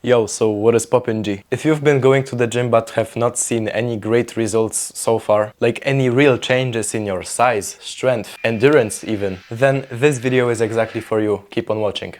Yo, so what is poppin' G? If you've been going to the gym but have not seen any great results so far, like any real changes in your size, strength, endurance even, then this video is exactly for you. Keep on watching.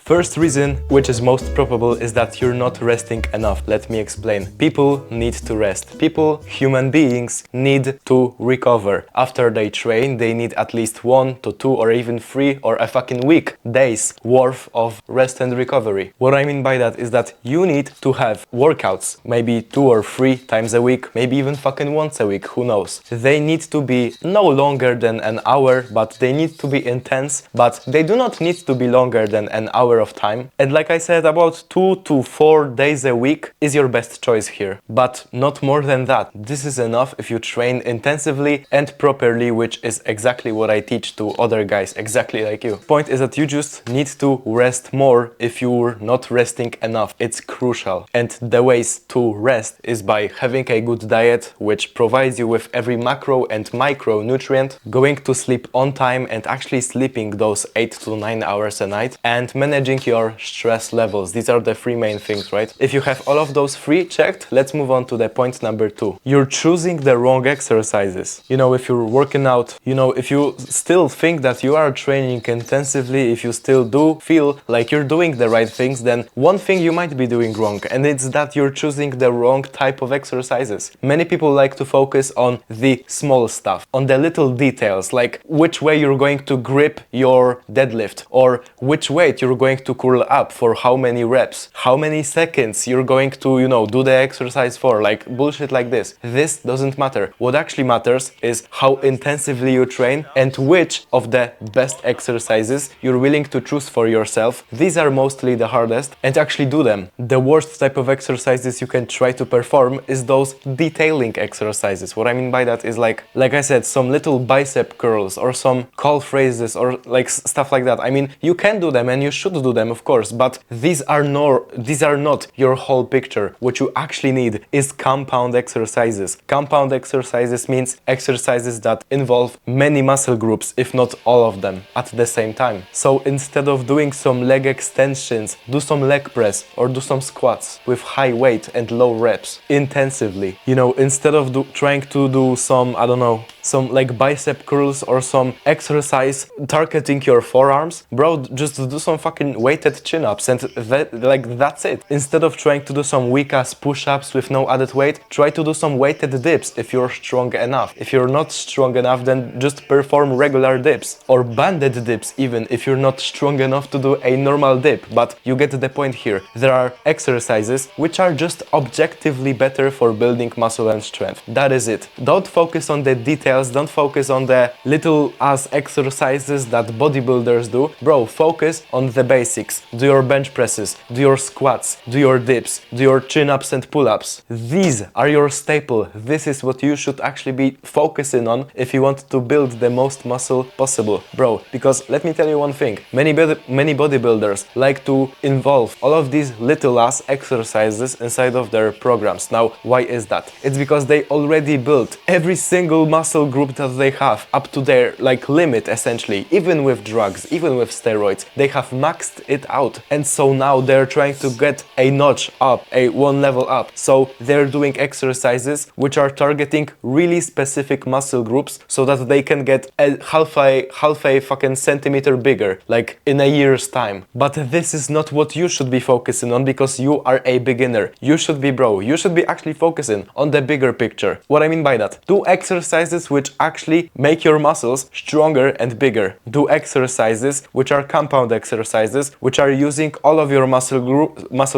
First reason, which is most probable, is that you're not resting enough. Let me explain. People need to rest. People, human beings, need to recover. After they train, they need at least 1 to 2 or even 3 or a fucking week, days worth of rest and recovery. What I mean by that is that you need to have workouts, maybe 2 or 3 times a week, maybe even fucking once a week, who knows. They need to be no longer than an hour, but they need to be intense, but they do not need to be longer than an hour of time. And like I said, about 2 to 4 days a week is your best choice here, but not more than that. This is enough if you train intensively and properly, which is exactly what I teach to other guys, exactly like you. Point is that you just need to rest more if you're not resting enough. It's crucial. And the ways to rest is by having a good diet, which provides you with every macro and micro nutrient, going to sleep on time and actually sleeping those 8 to 9 hours a night, and managing your stress levels. These are the 3 main things, right? If you have all of those 3 checked, let's move on to the point number 2. You're choosing the wrong exercises. You know, if you're working out, you know, if you still think that you are training intensively, if you still do feel like you're doing the right things, then one thing you might be doing wrong, and it's that you're choosing the wrong type of exercises. Many people like to focus on the small stuff, on the little details, like which way you're going to grip your deadlift, or which weight you're going to curl up for how many reps, how many seconds you're going to, you know, do the exercise for, like bullshit like this. This doesn't matter. What actually matters is how intensively you train and which of the best exercises you're willing to choose for yourself. These are mostly the hardest, and actually do them. The worst type of exercises you can try to perform is those detailing exercises. What I mean by that is like I said, some little bicep curls or some calf raises or like stuff like that. I mean, you can do them and you should do them, of course, but these are not your whole picture. What you actually need is compound exercises. Compound exercises means exercises that involve many muscle groups, if not all of them, at the same time. So instead of doing some leg extensions, do some leg press or do some squats with high weight and low reps intensively. You know, instead of trying to do some, I don't know, some like bicep curls or some exercise targeting your forearms, bro, just do some fucking weighted chin-ups and that's it. Instead of trying to do some weak ass push-ups with no added weight, try to do some weighted dips if you're strong enough. If you're not strong enough, then just perform regular dips or banded dips, even if you're not strong enough to do a normal dip. But you get the point here. There are exercises which are just objectively better for building muscle and strength. That is it. Don't focus on the details. Don't focus on the little ass exercises that bodybuilders do. Bro, focus on the basics. Do your bench presses, do your squats, do your dips, do your chin-ups and pull-ups. These are your staple. This is what you should actually be focusing on if you want to build the most muscle possible. Bro, because let me tell you one thing. Many bodybuilders like to involve all of these little ass exercises inside of their programs. Now, why is that? It's because they already built every single muscle group that they have up to their like limit, essentially. Even with drugs, even with steroids, they have maxed it out, and so now they're trying to get a notch up, a 1 level up. So they're doing exercises which are targeting really specific muscle groups so that they can get a half a fucking centimeter bigger, like in a year's time. But this is not what you should be focusing on, because you are a beginner. You should be actually focusing on the bigger picture. What I mean by that, do exercises which actually make your muscles stronger and bigger. Do exercises which are compound exercises, which are using all of your muscle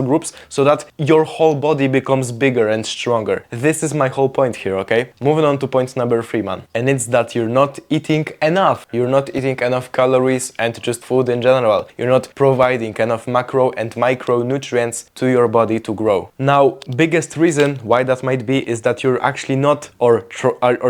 groups so that your whole body becomes bigger and stronger. This is my whole point here, okay? Moving on to point number 3, man. And it's that you're not eating enough. You're not eating enough calories and just food in general. You're not providing enough macro and micro nutrients to your body to grow. Now, biggest reason why that might be is that you're actually not, or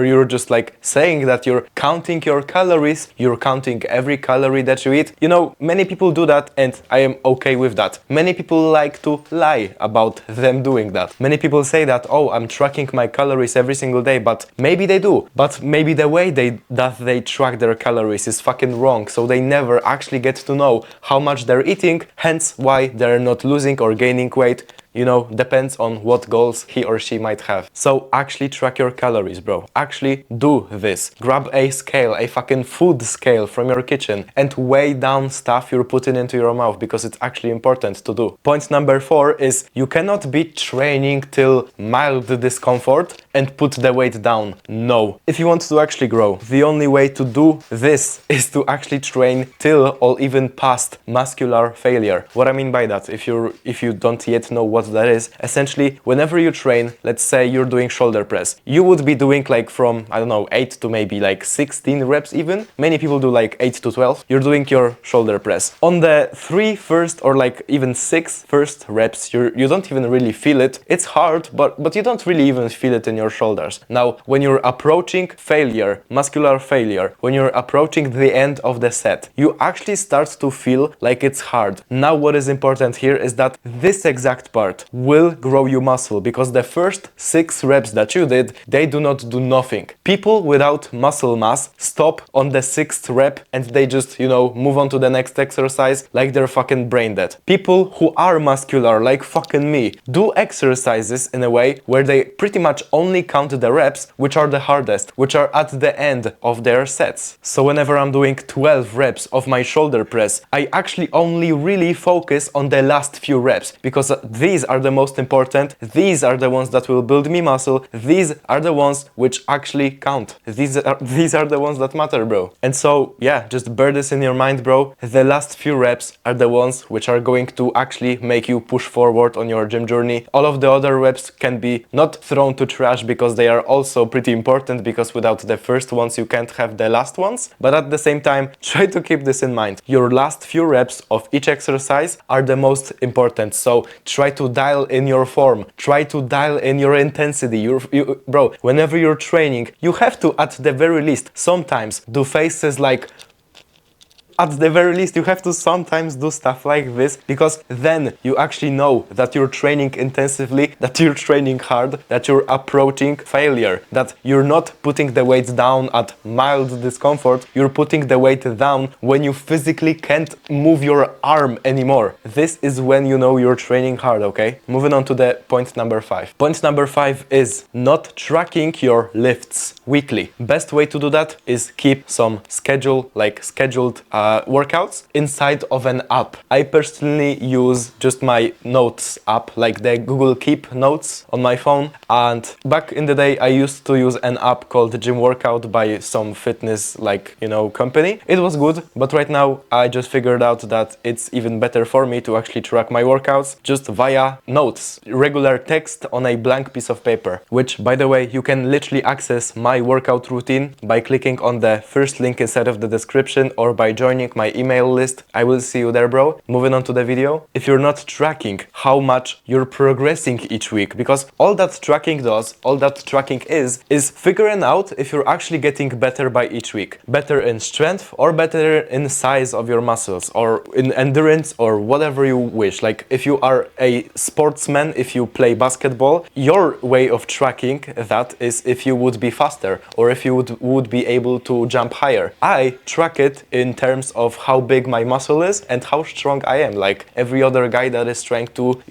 you're just just like saying that you're counting your calories, you're counting every calorie that you eat. You know, many people do that and I am okay with that. Many people like to lie about them doing that. Many people say that, oh, I'm tracking my calories every single day, but maybe they do. But maybe the way they track their calories is fucking wrong, so they never actually get to know how much they're eating, hence why they're not losing or gaining weight. You know, depends on what goals he or she might have. So actually track your calories, bro. Actually do this. Grab a scale, a fucking food scale from your kitchen and weigh down stuff you're putting into your mouth, because it's actually important to do. Point number 4 is you cannot be training till mild discomfort and put the weight down. No. If you want to actually grow, the only way to do this is to actually train till or even past muscular failure. What I mean by that, if you don't yet know what that is, essentially whenever you train, let's say you're doing shoulder press, you would be doing like from, I don't know, 8 to maybe like 16 reps even. Many people do like 8 to 12. You're doing your shoulder press. On the 3 first or like even 6 first reps, you don't even really feel it. It's hard, but you don't really even feel it in your shoulders. Now, when you're approaching failure, muscular failure, when you're approaching the end of the set, you actually start to feel like it's hard. Now, what is important here is that this exact part will grow you muscle, because the first 6 reps that you did, they do not do nothing. People without muscle mass stop on the 6th rep and they just, you know, move on to the next exercise like they're fucking brain dead. People who are muscular, like fucking me, do exercises in a way where they pretty much only count the reps which are the hardest, which are at the end of their sets. So whenever I'm doing 12 reps of my shoulder press, I actually only really focus on the last few reps, because these are the most important. These are the ones that will build me muscle. These are the ones which actually count. These are the ones that matter, bro. And so, yeah, just bear this in your mind, bro. The last few reps are the ones which are going to actually make you push forward on your gym journey. All of the other reps can be not thrown to trash, because they are also pretty important, because without the first ones you can't have the last ones. But at the same time, try to keep this in mind. Your last few reps of each exercise are the most important. So try to dial in your form, try to dial in your intensity. Bro, whenever you're training, you have to, at the very least, sometimes do faces like, at the very least, you have to sometimes do stuff like this, because then you actually know that you're training intensively, that you're training hard, that you're approaching failure, that you're not putting the weight down at mild discomfort, you're putting the weight down when you physically can't move your arm anymore. This is when you know you're training hard, okay? Moving on to the point number 5. Point number 5 is not tracking your lifts weekly. Best way to do that is keep some scheduled workouts inside of an app. I personally use just my notes app, like the Google Keep notes on my phone. And back in the day, I used to use an app called Gym Workout by some fitness, company. It was good, but right now I just figured out that it's even better for me to actually track my workouts just via notes, regular text on a blank piece of paper, which, by the way, you can literally access my workout routine by clicking on the first link inside of the description or by joining my email list. I will see you there, bro. Moving on to the video. If you're not tracking how much you're progressing each week, because all that tracking is figuring out if you're actually getting better by each week. Better in strength or better in size of your muscles or in endurance or whatever you wish. Like if you are a sportsman, if you play basketball, your way of tracking that is if you would be faster or if you would be able to jump higher. I track it in terms of how big my muscle is and how strong I am, like every other guy that is trying to,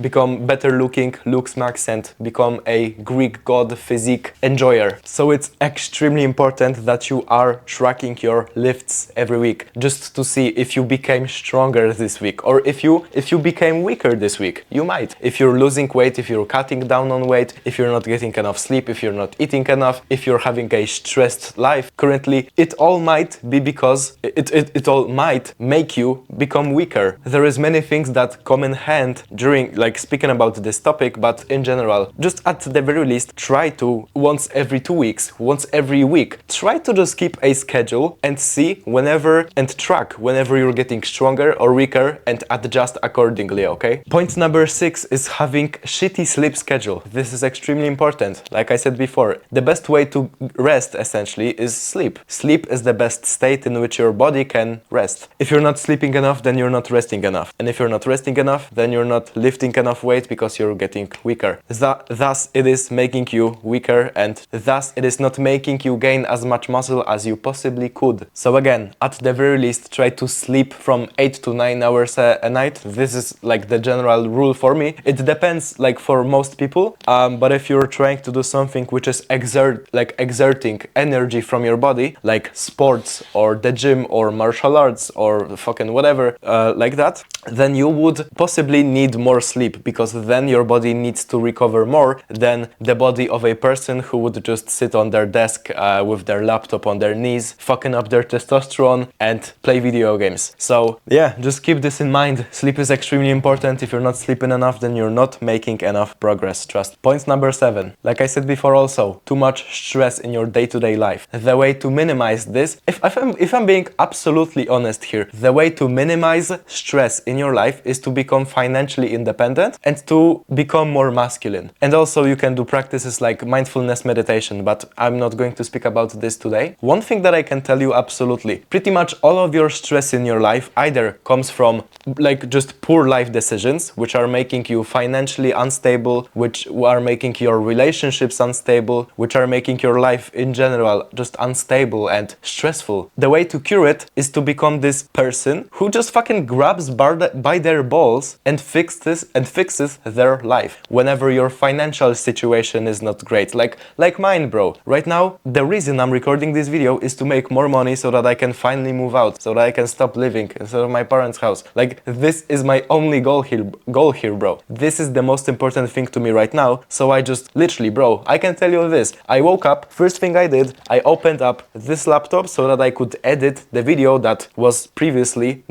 become better looking, looks max, and become a Greek god physique enjoyer. So it's extremely important that you are tracking your lifts every week, just to see if you became stronger this week or if you became weaker this week. You might. If you're losing weight, if you're cutting down on weight, if you're not getting enough sleep, if you're not eating enough, if you're having a stressed life currently, it all might be because it it all might make you become weaker. There is many things that come in hand during, like, speaking about this topic, but in general, just at the very least, try to once every 2 weeks, once every week, try to just keep a schedule and see whenever and track whenever you're getting stronger or weaker and adjust accordingly, okay? Point number 6 is having shitty sleep schedule. This is extremely important. Like I said before, the best way to rest essentially is sleep. Sleep is the best state in which your body can rest. If you're not sleeping enough, then you're not resting enough. And if you're not resting enough, then you're not lifting enough weight because you're getting weaker. Thus it is making you weaker, and thus it is not making you gain as much muscle as you possibly could. So again, at the very least, try to sleep from 8 to 9 hours a night. This is like the general rule for me. It depends, like, for most people, but if you're trying to do something which is exerting energy from your body, like sports or the gym or martial arts or fucking whatever, like that, then you would possibly need more sleep, because then your body needs to recover more than the body of a person who would just sit on their desk with their laptop on their knees, fucking up their testosterone and play video games. So yeah, just keep this in mind. Sleep is extremely important. If you're not sleeping enough, then you're not making enough progress, trust. Point number 7. Like I said before also, too much stress in your day-to-day life. The way to minimize this, if I'm being absolutely honest here, the way to minimize stress in your life is to become financially independent and to become more masculine. And also you can do practices like mindfulness meditation, but I'm not going to speak about this today. One thing that I can tell you absolutely, pretty much all of your stress in your life either comes from like just poor life decisions, which are making you financially unstable, which are making your relationships unstable, which are making your life in general just unstable and stressful. The way to cure it is to become this person who just fucking grabs by their balls and fixes their life whenever your financial situation is not great. Like mine, bro. Right now, the reason I'm recording this video is to make more money so that I can finally move out, so that I can stop living instead of my parents' house. Like, this is my only goal here, bro. This is the most important thing to me right now. So I just literally, bro, I can tell you this. I woke up, first thing I did, I opened up this laptop so that I could edit the video that was previously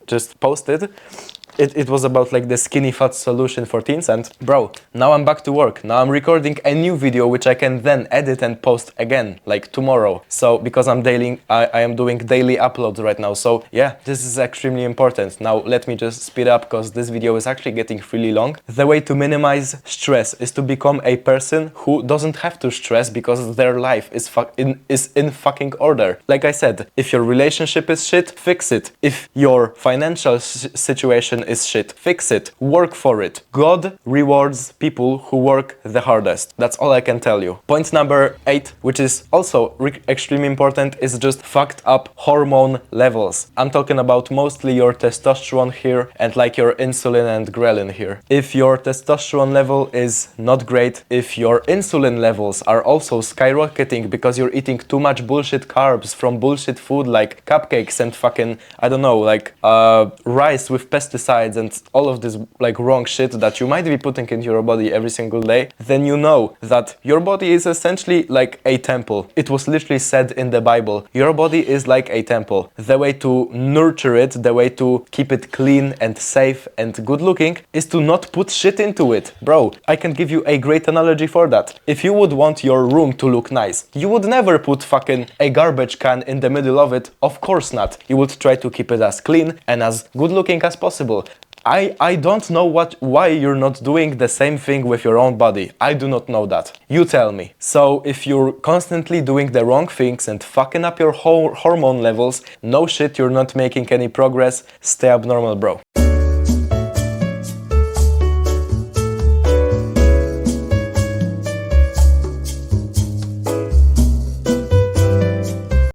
just posted. It was about like the skinny fat solution for teens, and bro, now I'm back to work. Now I'm recording a new video which I can then edit and post again, like tomorrow. So because I am doing daily uploads right now. So yeah, this is extremely important. Now let me just speed up because this video is actually getting really long. The way to minimize stress is to become a person who doesn't have to stress because their life is in fucking order. Like I said, if your relationship is shit, fix it. If your financial situation is shit, fix it, work for it. God rewards people who work the hardest. That's all I can tell you. Point number 8, which is also extremely important, is just fucked up hormone levels. I'm talking about mostly your testosterone here and like your insulin and ghrelin here. If your testosterone level is not great, if your insulin levels are also skyrocketing because you're eating too much bullshit carbs from bullshit food like cupcakes and fucking, I don't know, like rice with pesticides and all of this like wrong shit that you might be putting into your body every single day, then you know that your body is essentially like a temple. It was literally said in the Bible, your body is like a temple. The way to nurture it, the way to keep it clean and safe and good looking is to not put shit into it. Bro, I can give you a great analogy for that. If you would want your room to look nice, you would never put fucking a garbage can in the middle of it. Of course not. You would try to keep it as clean and as good looking as possible. I don't know why you're not doing the same thing with your own body. I do not know that. You tell me. So if you're constantly doing the wrong things and fucking up your hormone levels, no shit, you're not making any progress. Stay abnormal, bro.